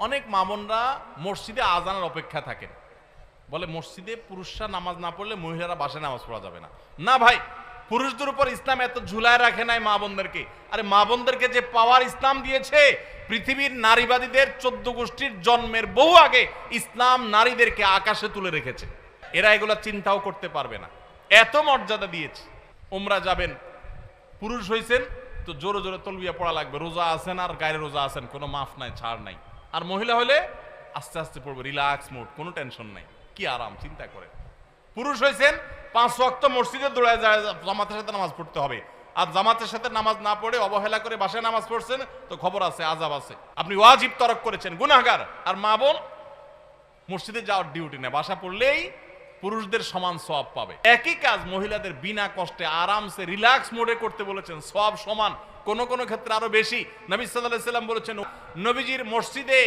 অনেক মা বোনরা মসজিদে আজানের অপেক্ষা থাকেন, বলে মসজিদে পুরুষরা নামাজ না পড়লে মহিলারা বাসায় নামাজ পড়া যাবে না। না ভাই, পুরুষদের উপর ইসলাম এত ঝুলায় রাখে নাই মা বোনদেরকে। আরে মা বোনদেরকে যে পাওয়ার ইসলাম দিয়েছে, পৃথিবীর নারীবাদীদের 14 গোষ্ঠীর জন্মের বহু আগে ইসলাম নারীদেরকে আকাশে তুলে রেখেছে। এরা এগুলো চিন্তাও করতে পারবে না, এত মর্যাদা দিয়েছে। উমরা যাবেন, পুরুষ হইছেন তো জোরে জোরে তলবিয়া পড়া লাগবে, রোজা আছেন আর গায়ে রোজা আছেন, কোনো মাফ নাই, ছাড় নাই। আর মহিলা হলে আস্তে আস্তে পড়বে, রিল্যাক্স মোড, কোনো টেনশন নাই, কি আরাম, চিন্তা করে। পুরুষ হয়েছেন 5 ওয়াক্ত মসজিদে দৌড়ায় যায়, জামাতের সাথে নামাজ পড়তে হবে। আর জামাতের সাথে নামাজ না পড়ে অবহেলা করে বাসায় নামাজ পড়ছেন তো খবর আছে, আযাব আছে, আপনি ওয়াজিব তরক করেছেন, গুনাহগার। আর মা বোন মসজিদে যাওয়ার ডিউটি নেই, বাসা পড়লেই পুরুষদের সমান সওয়াব পাবে। একই কাজ মহিলাদের বিনা কষ্টে আরামসে রিল্যাক্স মোডে করতে বলেছেন, সওয়াব সমান, কোন কোন ক্ষেত্রে আরো বেশি। নবী সাল্লাল্লাহু আলাইহি ওয়াসাল্লাম বলেছেন, নবীজির মসজিদে